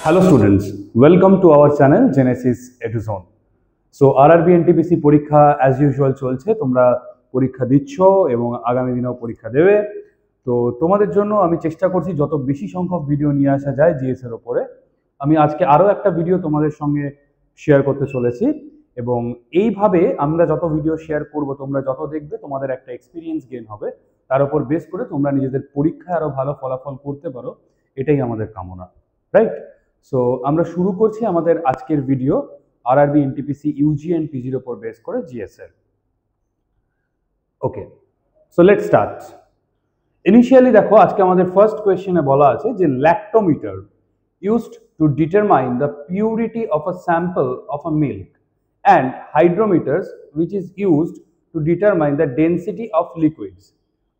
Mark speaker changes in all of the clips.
Speaker 1: Hello students, welcome to our channel Genesis Eduzone. So RRB NTPC পরীক্ষা as usual চলছে, তোমরা পরীক্ষা দিচ্ছ এবং আগামী দিনেও পরীক্ষা দেবে। তো তোমাদের জন্য আমি চেষ্টা করছি যত বেশি সংখ্যক ভিডিও নিয়ে আসা যায় জিএস এর উপরে। আমি আজকে আরো একটা ভিডিও তোমাদের সঙ্গে শেয়ার করতে চলেছি এবং এইভাবে আমরা যত ভিডিও শেয়ার করব, তোমরা যত দেখবে তোমাদের একটা এক্সপিরিয়েন্স গেইন হবে, তার উপর বেস করে তোমরা নিজেদের পরীক্ষায় আরো ভালো ফলাফল করতে পারো, এটাই আমাদের কামনা, রাইট? সো আমরা শুরু করছি আমাদের আজকের video RRB NTPC UG and পিজির উপর বেস করে জিএসএল। Okay, so let's start. Initially দেখো, আজকে আমাদের ফার্স্ট কোয়েশ্চেনে বলা আছে যে lactometer used to determine the purity of a sample of a milk and hydrometers which is used to determine the density of liquids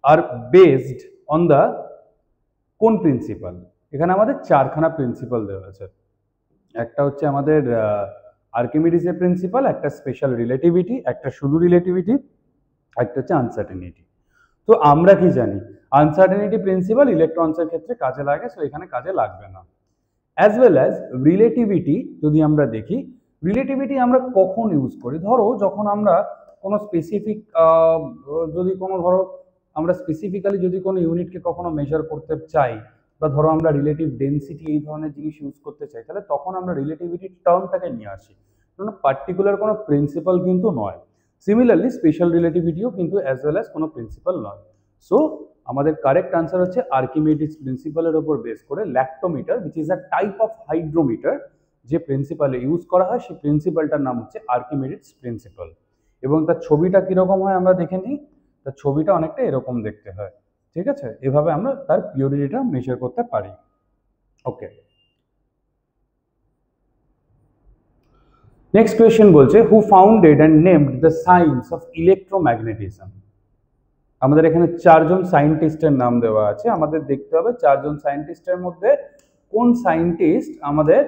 Speaker 1: are based on the কোন principle? এখানে আমাদের চারখানা প্রিন্সিপাল দেওয়া আছে। একটা হচ্ছে আমাদের আর্কিমিডিসের প্রিন্সিপাল, একটা স্পেশাল রিলেটিভিটি, একটা শুধু রিলেটিভিটি, একটা হচ্ছে আনসার্টেনিটি। তো আমরা কি জানি, আনসার্টেনিটি প্রিন্সিপাল ইলেকট্রনসের ক্ষেত্রে কাজে লাগে, সো এখানে কাজে লাগবে না। অ্যাজ ওয়েল অ্যাজ রিলেটিভিটি যদি আমরা দেখি, রিলেটিভিটি আমরা কখন ইউজ করি? ধরো যখন আমরা কোনো স্পেসিফিক যদি কোনো ধরো আমরা স্পেসিফিক্যালি যদি কোনো ইউনিটকে কখনো মেজার করতে চাই, বা ধরো আমরা রিলেটিভ ডেন্সিটি এই ধরনের জিনিস ইউজ করতে চাই, তাহলে তখন আমরা রিলেটিভিটি টার্মটাকে নিয়ে আসি, কারণ পার্টিকুলার কোনো প্রিন্সিপাল কিন্তু নয়। সিমিলারলি স্পেশাল রিলেটিভিটিও কিন্তু অ্যাজ ওয়েল অ্যাজ কোনো প্রিন্সিপাল নয়। সো আমাদের কারেক্ট আনসার হচ্ছে আর্কিমিডিস প্রিন্সিপালের উপর বেস করে lactometer, which is a type of hydrometer, যে প্রিন্সিপালে ইউজ করা হয় সেই প্রিন্সিপালটার নাম হচ্ছে আর্কিমিডিস প্রিন্সিপাল। এবং তার ছবিটা কিরকম হয় আমরা দেখে নিই। তার ছবিটা অনেকটা এরকম দেখতে হয়, ঠিক আছে? এভাবে আমরা তার পিউরিটিটা মেজার করতে পারি। ওকে, নেক্সট কোয়েশ্চেন বলছে who founded and named the science of electromagnetism. আমাদের এখানে চারজন সায়েন্টিস্টের নাম দেওয়া আছে, আমাদের দেখতে হবে চারজন সায়েন্টিস্টের মধ্যে কোন সায়েন্টিস্ট আমাদের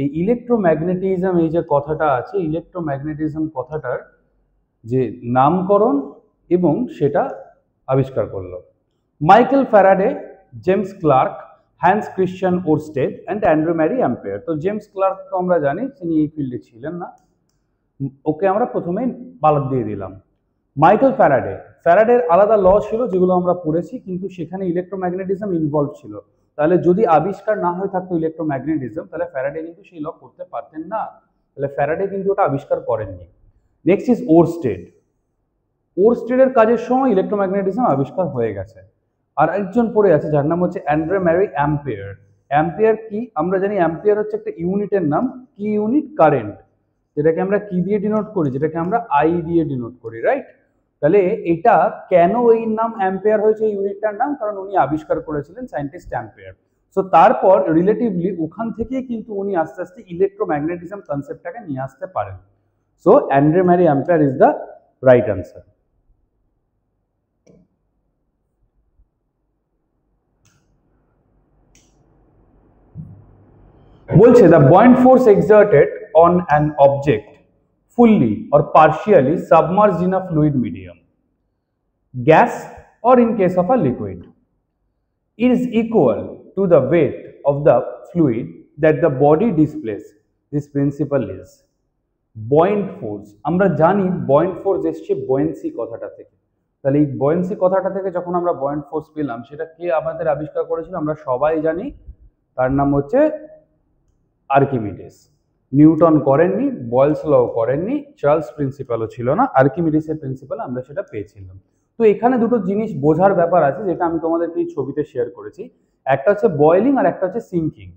Speaker 1: এই ইলেকট্রোম্যাগনেটিজম, এই যে কথাটা আছে ইলেকট্রোম্যাগনেটিজম কথাটার যে নামকরণ এবং সেটা আবিষ্কার করলো। Michael Faraday, James Clerk, Hans Christian Oersted and Andre Marie Ampere. তো জেমস ক্লার্ক তো আমরা জানি তিনি এই ফিল্ডে ছিলেন না, ওকে আমরা প্রথমেই বাদ দিয়ে দিলাম। মাইকেল ফ্যারাডে, ফ্যারাডের আলাদা ল ছিল যেগুলো আমরা পড়েছি, কিন্তু সেখানে ইলেকট্রোম্যাগনেটিজম ইনভলভ ছিল। তাহলে যদি আবিষ্কার না হয়ে থাকতো ইলেকট্রোম্যাগনেটিজম, তাহলে ফ্যারাডে কিন্তু সেই ল করতে পারতেন না, তাহলে ফ্যারাডে কিন্তু ওটা আবিষ্কার করেননি। Next is Oersted. ওরস্টেডের কাজের সময় ইলেকট্রোম্যাগনেটিজম আবিষ্কার হয়ে গেছে। আর একজন পড়ে আছে যার নাম হচ্ছে অ্যান্ড্রু ম্যারি অ্যাম্পেয়ার। অ্যাম্পেয়ার কি? আমরা জানি অ্যাম্পেয়ার হচ্ছে একটা ইউনিটের নাম। কি ইউনিট? কারেন্ট, যেটাকে আমরা কি দিয়ে ডিনোট করি? যেটাকে আমরা আই দিয়ে ডিনোট করি, রাইট? তাহলে এটা কেন এই নাম অ্যাম্পেয়ার হয়েছে এই ইউনিটটার নাম? কারণ উনি আবিষ্কার করেছিলেন সায়েন্টিস্ট অ্যাম্পেয়ার। সো তারপর রিলেটিভলি ওখান থেকেই কিন্তু উনি আস্তে আস্তে ইলেকট্রোম্যাগনেটিজম কনসেপ্টটাকে নিয়ে আসতে পারেন। So Andre Marie Ampere is the right answer. বলছে the buoyant force exerted on an object fully or partially submerged in a fluid medium, gas or in case of a liquid, is equal to the weight of the fluid that the body displays. This principle is buoyant force. আমরা জানি buoyant force এসছে buoyancy কথাটা থেকে। তাহলে এই buoyancy কথাটা থেকে যখন আমরা buoyant force পেলাম, সেটা কে আমাদের আবিষ্কার করেছিল? আমরা সবাই জানি, তার নাম হচ্ছে আর্কিমিডিস। নিউটন করেননি, বয়েলস ল করেননি, চার্লস প্রিন্সিপালও ছিল না, আর্কিমিডিসের প্রিন্সিপাল আমরা সেটা পেয়েছিলাম। তো এখানে দুটো জিনিস বোঝার ব্যাপার আছে, যেটা আমি তোমাদেরকে এই ছবিতে শেয়ার করেছি। একটা হচ্ছে বয়েলিং আর একটা হচ্ছে সিঙ্কিং।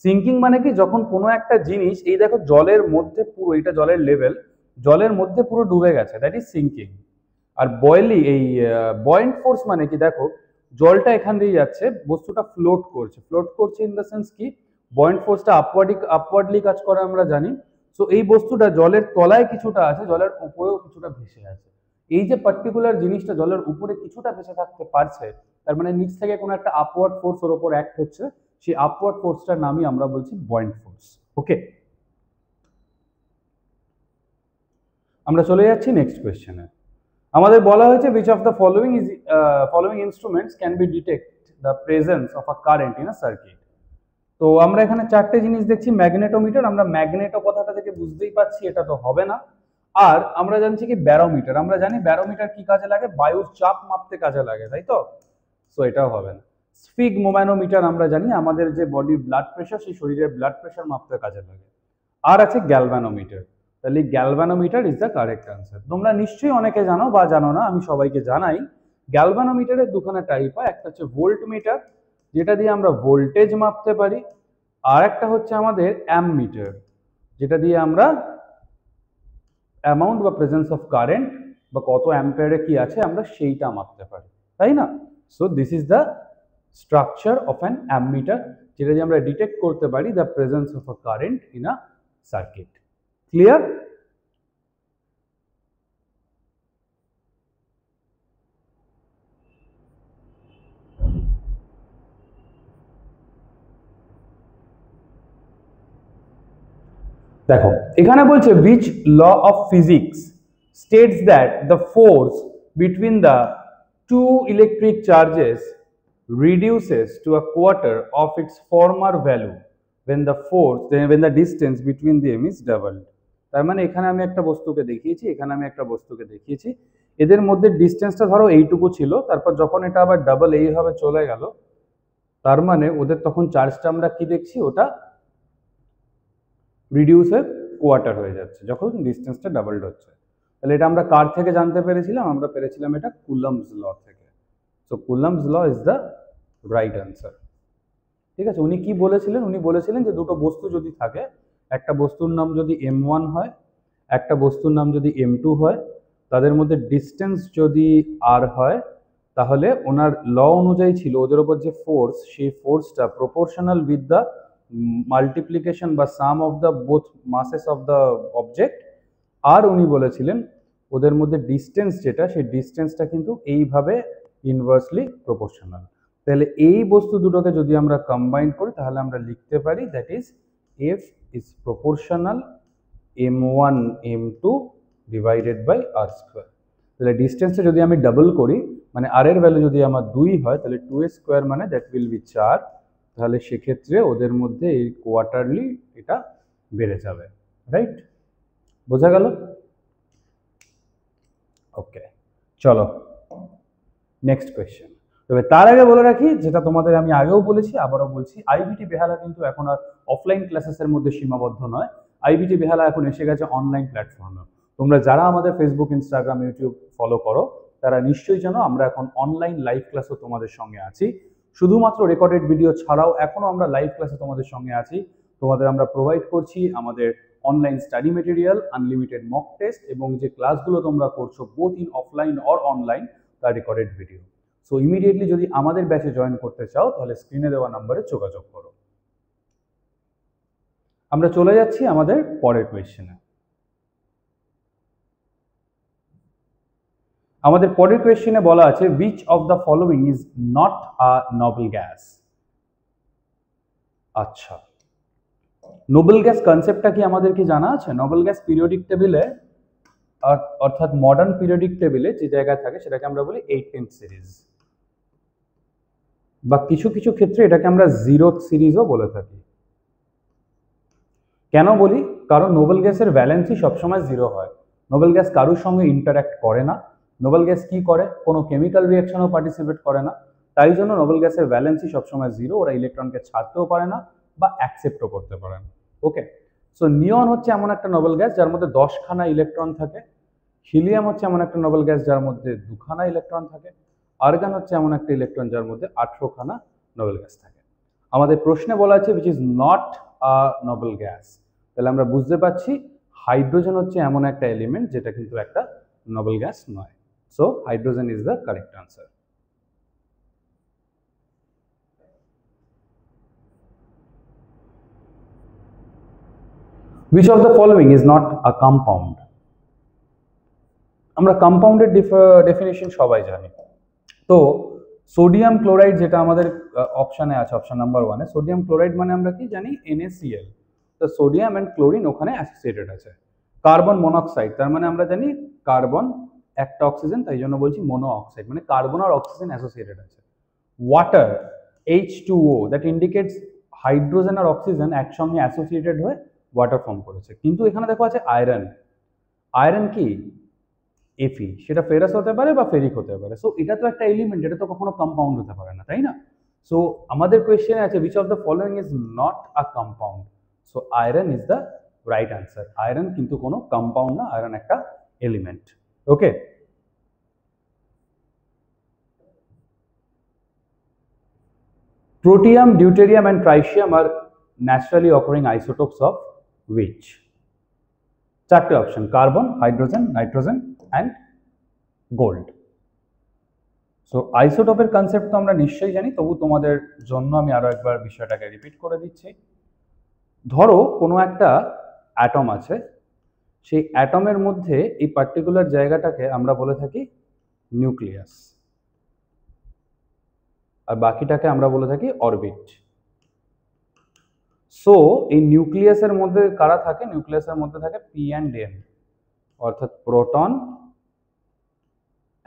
Speaker 1: সিঙ্কিং মানে কি? যখন কোনো একটা জিনিস, এই দেখো জলের মধ্যে পুরো, এটা জলের লেভেল, জলের মধ্যে পুরো ডুবে গেছে, দ্যাট ইজ সিঙ্কিং। আর বয়েলিং, এই বয়েন্ট ফোর্স মানে কি? দেখো জলটা এখান দিয়ে যাচ্ছে, বস্তুটা ফ্লোট করছে। ফ্লোট করছে ইন দ্য সেন্স কি? বয়েন্ট ফোর্সটা আপওয়ার্ডলি কাজ করে আমরা জানি। সো এই বস্তুটা জলের তলায় কিছুটা আছে, জলের উপরেও কিছুটা ভেসে আছে। এই যে পার্টিকুলার জিনিসটা জলের উপরে কিছুটা ভেসে থাকতে পারছে, তার মানে নিচ থেকে কোনো একটা আপওয়ার্ড ফোর্স ওর উপর অ্যাক্ট হচ্ছে, সেই আপওয়ার্ড ফোর্সটার নামই আমরা বলছি বয়েন্ট ফোর্স। ওকে, আমরা চলে যাচ্ছি নেক্সট কোয়েশ্চেনে। আমাদের বলা হয়েছে which of the following instruments can be detect the presence of a current in a circuit? তো আমরা এখানে চারটে জিনিস দেখছি। ম্যাগনেটোমিটার, আমরা ম্যাগনেটো কথাটা থেকে বুঝতেই পারছি এটা তো হবে না। আর আমরা জানছি কি ব্যারোমিটার, আমরা জানি ব্যারোমিটার কি কাজে লাগে, বায়ুর চাপ মাপতে কাজে লাগে, তাই তো? সো এটাও হবে না। স্ফিগমোম্যানোমিটার আমরা জানি আমাদের যে বডির ব্লাড প্রেশার, সেই শরীরের ব্লাড প্রেশার মাপতে কাজে লাগে। আর আছে গ্যালভানোমিটার, তাহলে galvanometer is the correct answer. তোমরা নিশ্চয়ই অনেকে জানো বা জানো না, আমি সবাইকে জানাই। গ্যালভানোমিটারের দুখানা টাইপ হয়, একটা হচ্ছে ভোল্টমিটার যেটা দিয়ে আমরা ভোল্টেজ মাপতে পারি, আর একটা হচ্ছে আমাদের অ্যামমিটার যেটা দিয়ে আমরা অ্যামাউন্ট বা প্রেজেন্স অফ কারেন্ট বা কত অ্যাম্পিয়ারে কি আছে আমরা সেইটা মাপতে পারি, তাই না? So this is the structure of an ammeter, যেটা দিয়ে আমরা ডিটেক্ট করতে পারি the presence of a current in a circuit. Clear? দেখো এখানে বলছে which law of physics states that the force between the two electric charges reduces to a quarter of its former value when the distance between them is doubled। তার মানে এখানে আমি একটা বস্তুকে দেখিয়েছি, এখানে আমি একটা বস্তুকে দেখিয়েছি, এদের মধ্যে ডিস্টেন্সটা ধরো এইটুকু ছিল, তারপর যখন এটা আবার ডাবল এইভাবে চলে গেল, তার মানে ওদের তখন চার্জটা আমরা কি দেখছি, ওটা রিডিউস হয়ে কোয়ার্টার হয়ে যাচ্ছে যখন ডিস্টেন্সটা ডাবলড হচ্ছে। তাহলে এটা আমরা কার থেকে জানতে পেরেছিলাম, আমরা পেরেছিলাম এটা কুলম্বস ল থেকে। So Coulomb's law is the right answer. ঠিক আছে, উনি কি বলেছিলেন, উনি বলেছিলেন যে দুটো বস্তু যদি থাকে, একটা বস্তুর নাম যদি m1 হয়, একটা বস্তুর নাম যদি m2 হয়, তাদের মধ্যে ডিস্টেন্স যদি r হয়, তাহলে ওনার ল অনুযায়ী ছিল ওদের ওপর যে ফোর্স, সেই ফোর্সটা প্রপোর্শনাল উইথ দ্য মাল্টিপ্লিকেশন বা sum of the both masses of the object. আর উনি বলেছিলেন ওদের মধ্যে ডিস্টেন্স যেটা, সেই ডিস্টেন্সটা কিন্তু এইভাবে ইনভার্সলি প্রপোর্শনাল। তাহলে এই বস্তু দুটোকে যদি আমরা কম্বাইন করি তাহলে আমরা লিখতে পারি that is F is proportional m1 m2 divided by r square. তাহলে ডিস্টেন্সটা যদি আমি ডাবল করি, মানে r এর ভ্যালু যদি আমার 2 হয়, তাহলে 2 এর স্কোয়ার মানে দ্যাট উইল বি 4। তাহলে সেক্ষেত্রে ওদের মধ্যে এই কোয়ার্টারলি এটা বেড়ে যাবে, রাইট? বোঝা গেল? ওকে, চলো নেক্সট কোয়েশ্চেন। তবে তার আগে বলে রাখি, যেটা তোমাদের আমি আগেও বলেছি আবারও বলছি, আইবিটি বেহালা কিন্তু এখন আর অফলাইন ক্লাসেসের মধ্যে সীমাবদ্ধ নয়। আইবিটি বেহালা এখন এসে গেছে অনলাইন প্ল্যাটফর্মে। তোমরা যারা আমাদের ফেসবুক, ইনস্টাগ্রাম, ইউটিউব ফলো করো, তারা নিশ্চয়ই জানো আমরা এখন অনলাইন লাইভ ক্লাসও তোমাদের সঙ্গে আছি। শুধুমাত্র রেকর্ডেড ভিডিও ছাড়াও এখনো আমরা লাইভ ক্লাসে তোমাদের সঙ্গে আছি। তোমাদের আমরা প্রোভাইড করছি আমাদের online study material, unlimited mock test, এবং যে ক্লাসগুলো তোমরা করছো both in offline or online, তার রেকর্ডেড ভিডিও। সো ইমিডিয়েটলি যদি আমাদের ব্যাচে জয়েন করতে চাও তাহলে স্ক্রিনে দেওয়া নাম্বারে যোগাযোগ করো। আমরা চলে যাচ্ছি আমাদের পরের কোয়েশ্চেনে। আমাদের পরের কোয়েশ্চেনে বলা আছে which of the following is not a noble gas। আচ্ছা, নোবেল গ্যাস কনসেপ্টটা কি আমাদের কি জানা আছে? নোবেল গ্যাস পিরিয়ডিক টেবিলে, অর্থাৎ মডার্ন পিরিয়ডিক টেবিলে যে জায়গায় থাকে সেটাকে আমরা বলি 18th সিরিজ, বা কিছু কিছু ক্ষেত্রে এটাকে আমরা 0th সিরিজও বলে থাকি। কেন বলি? কারণ নোবেল গ্যাসের ভ্যালেন্সি সবসময় 0 হয়। নোবেল গ্যাস কারোর সঙ্গে ইন্টারঅ্যাক্ট করে না। নোবেল গ্যাস কি করে? কোনো কেমিক্যাল রিঅ্যাকশনও পার্টিসিপেট করে না। তাই জন্য নোবেল গ্যাসের ভ্যালেন্সি সবসময় 0, ওরা ইলেকট্রনকে ছাড়তেও পারে না বা অ্যাকসেপ্টও করতে পারে না। ওকে, সো নিয়ন হচ্ছে এমন একটা নোবেল গ্যাস যার মধ্যে 10খানা ইলেকট্রন থাকে। হিলিয়াম হচ্ছে এমন একটা নোবেল গ্যাস যার মধ্যে 2খানা ইলেকট্রন থাকে। আর্গন হচ্ছে এমন একটা ইলেকট্রন যার মধ্যে 18খানা নোবেল গ্যাস থাকে। আমাদের প্রশ্নে বলা আছে which is not a noble gas। তাহলে আমরা বুঝতে পারছি হাইড্রোজেন হচ্ছে এমন একটা এলিমেন্ট যেটা কিন্তু একটা নোবেল গ্যাস নয়। So hydrogen is the correct answer. Which of the following is not a compound? আমরা কম্পাউন্ডের ডেফিনেশন সবাই জানি। তো সোডিয়াম ক্লোরাইড যেটা আমাদের অপশানে আছে, অপশন নাম্বার 1-এ, সোডিয়াম ক্লোরাইড মানে আমরা কি জানি? NaCl। তো সোডিয়াম অ্যান্ড ক্লোরিন ওখানে অ্যাসোসিয়েটেড আছে। কার্বন মনোক্সাইড, তার মানে আমরা জানি কার্বন একটা অক্সিজেন, তাই জন্য বলছি মনো অক্সাইড, মানে কার্বন আর অক্সিজেন অ্যাসোসিয়েটেড আছে। Water H2O, that indicates hydrogen আর অক্সিজেন একসঙ্গে অ্যাসোসিয়েটেড হয়ে ওয়াটার ফর্ম করেছে। কিন্তু এখানে দেখো আছে আয়রন। আয়রন কি? Fe, সেটা ফেরাস হতে পারে বা ফেরিক হতে পারে। সো এটা তো একটা এলিমেন্ট, এটা তো কখনো কম্পাউন্ড হতে পারে না, তাই না? সো আমাদের কোয়েশ্চেনে আছে which of the following is not a compound? So iron is the right answer. Iron কিন্তু কোনো কম্পাউন্ড না, আয়রন একটা element. Okay, protium, deuterium and tritium are naturally occurring isotopes of which? চারটে option: carbon, hydrogen, nitrogen and gold. So আইসোটোপের concept তো আমরা নিশ্চয়ই জানি, তবু তোমাদের জন্য আমি আরো একবার বিষয়টাকে রিপিট করে দিচ্ছি। ধরো কোনো একটা অ্যাটম আছে, সেই অ্যাটমের মধ্যে এই পার্টিকুলার জায়গাটাকে আমরা বলে থাকি নিউক্লিয়াস, আর বাকিটাকে আমরা বলে থাকি অরবিট। সো এই নিউক্লিয়াসের মধ্যে কারা থাকে? নিউক্লিয়াসের মধ্যে থাকে পি অ্যান্ড এন, অর্থাৎ প্রোটন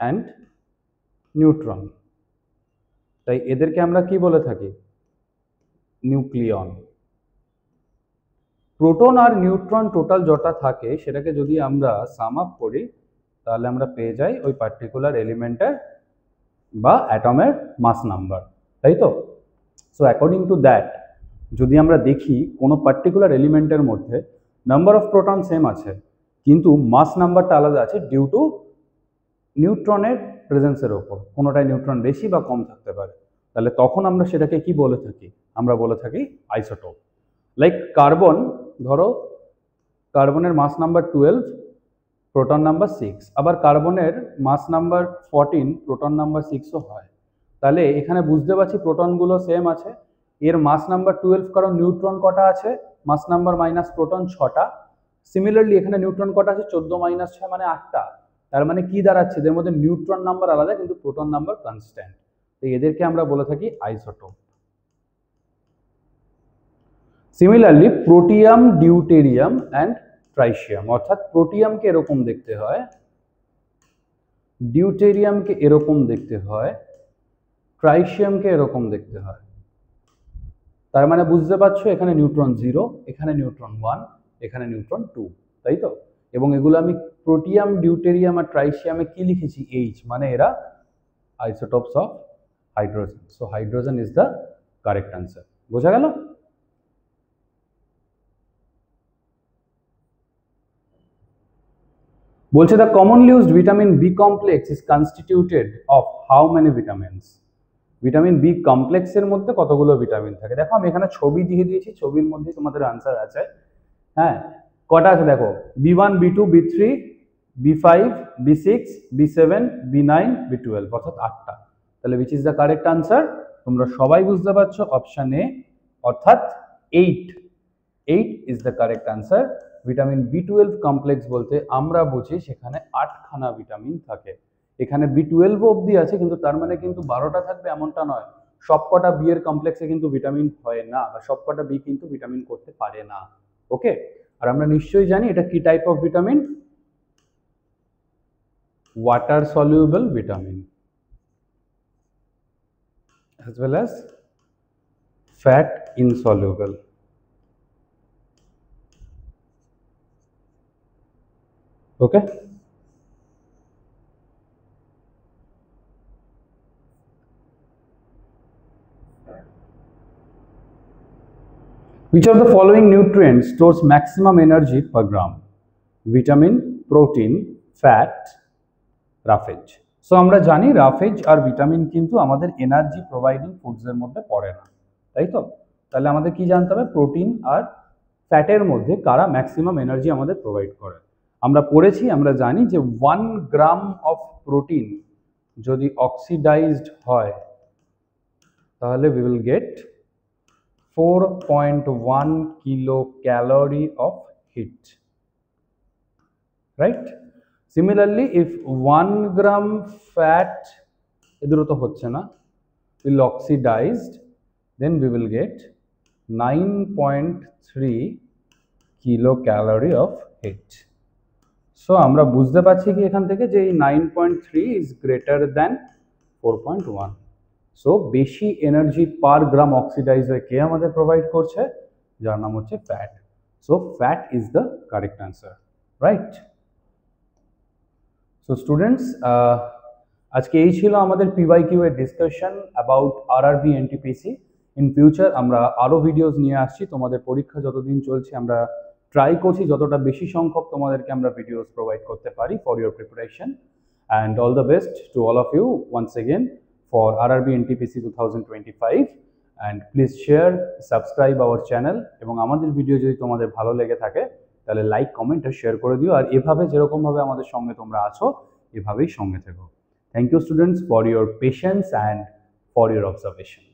Speaker 1: অ্যান্ড নিউট্রন। তাই এদেরকে আমরা কি বলে থাকি? নিউক্লিয়ন। প্রোটন আর নিউট্রন টোটাল যটা থাকে সেটাকে যদি আমরা সাম আপ করি তাহলে আমরা পেয়ে যাই ওই পার্টিকুলার এলিমেন্টের বা অ্যাটমের মাস নাম্বার, তাই তো? সো অ্যাকর্ডিং টু দ্যাট যদি আমরা দেখি কোনো পার্টিকুলার এলিমেন্টের মধ্যে নাম্বার অফ প্রোটন সেম আছে কিন্তু মাস নাম্বারটা আলাদা আছে ডিউ টু নিউট্রনের প্রেজেন্সের ওপর, কোনোটায় নিউট্রন বেশি বা কম থাকতে পারে, তাহলে তখন আমরা সেটাকে কি বলে থাকি? আমরা বলে থাকি আইসোটোপ। লাইক কার্বন, ধরো কার্বনের মাস নাম্বার 12, প্রোটন নাম্বার 6, আবার কার্বনের মাস নাম্বার 14, প্রোটন নাম্বার 6ও হয়। তাহলে এখানে বুঝতে পারছি প্রোটনগুলো সেম আছে, এর মাস নাম্বার 12 কারণ নিউট্রন কটা আছে? মাস নাম্বার মাইনাস প্রোটন 6টা। সিমিলারলি এখানে নিউট্রন কটা আছে? 14 মাইনাস 6 মানে 8টা। তার মানে কি দাঁড়াচ্ছে? এদের মধ্যে নিউট্রন নাম্বার আলাদা কিন্তু প্রোটন নাম্বার কনস্ট্যান্ট। তো এদেরকে আমরা বলে থাকি isotope. Similarly protium, deuterium and tritium, অর্থাৎ প্রোটিয়ামকে এরকম দেখতে হয়, ডিউটেরিয়ামকে এরকম দেখতে হয়, ট্রাইশিয়ামকে এরকম দেখতে হয়। তার মানে বুঝতে পারছো এখানে নিউট্রন 0, এখানে নিউট্রন 1, এখানে নিউট্রন 2, তাই তো? এবং এগুলো আমি প্রোটিয়াম, ডিউটেরিয়াম আর ট্রাইশিয়ামে কি লিখেছি? H, মানে এরা isotopes of hydrogen. So hydrogen is the correct answer. বোঝা গেল? বলছে the commonly used vitamin B complex is constituted of how many vitamins? Vitamin B কমপ্লেক্সের মধ্যে কতগুলো ভিটামিন থাকে? দেখো আমি এখানে ছবি দিয়ে দিয়েছি, ছবির মধ্যে তোমাদের আনসার আছে। হ্যাঁ, কটা আছে দেখো? B1, B2, B3, B5, B6, B7, B9, B12, অর্থাৎ 8টা। তাহলে which is the correct answer? তোমরা সবাই বুঝতে পারছো অপশন এ, অর্থাৎ 8 is the correct answer। Vitamin B12 complex বলতে আমরা বুঝি সেখানে 8খানা ভিটামিন থাকে। এখানে B12 অবধি আছে, কিন্তু তার মানে কিন্তু 12টা থাকবে এমনটা নয়। সবকটা বি এর কমপ্লেক্সে কিন্তু ভিটামিন হয় না, বা সবকটা বি কিন্তু ভিটামিন করতে পারে না। ওকে, আর আমরা নিশ্চয়ই জানি এটা কি type of vitamin? Water soluble vitamin as well as fat insoluble। Okay, which of the following nutrients stores maximum energy per gram? Vitamin, protein, fat, roughage। So আমরা জানি রাফেজ আর ভিটামিন কিন্তু আমাদের এনার্জি প্রোভাইডিং ফুডস এর মধ্যে পড়ে না, তাই তো? তাহলে আমাদের কি জানতে হবে? প্রোটিন আর ফ্যাটের মধ্যে কারা ম্যাক্সিমাম এনার্জি আমাদের প্রোভাইড করে। আমরা পড়েছি, আমরা জানি যে 1 গ্রাম অফ প্রোটিন যদি অক্সিডাইজড হয় তাহলে we will get 4.1 kilo calorie of heat, right? Similarly, if 1 gram fat, এদেরও তো হচ্ছে না, will oxidized, then we will get 9.3 kilocalorie of heat। So আমরা বুঝতে পারছি কি এখান থেকে যে এই 9.3 is greater than 4.1। সো বেশি এনার্জি পার গ্রাম অক্সিডাইজ হয়ে কে আমাদের প্রোভাইড করছে, যার নাম হচ্ছে fat. So fat is the correct answer, right? So students, আজকে এই ছিল আমাদের পিওয়াইকিউ এর discussion about RRB NTPC. In future আমরা আরও ভিডিওস নিয়ে আসছি। তোমাদের পরীক্ষা যতদিন চলছে আমরা ট্রাই করছি যতটা বেশি সংখ্যক তোমাদেরকে আমরা ভিডিওস প্রোভাইড করতে পারি for your preparation. And all the best to all of you once again for RRB NTPC 2025। And please share, subscribe our channel, এবং আমাদের ভিডিও যদি তোমাদের ভালো লেগে থাকে তাহলে লাইক, কমেন্ট আর শেয়ার করে দিও। আর এভাবে যেরকমভাবে আমাদের সঙ্গে তোমরা আছো এভাবেই সঙ্গে থেকো। Thank you students for your patience and for your observation.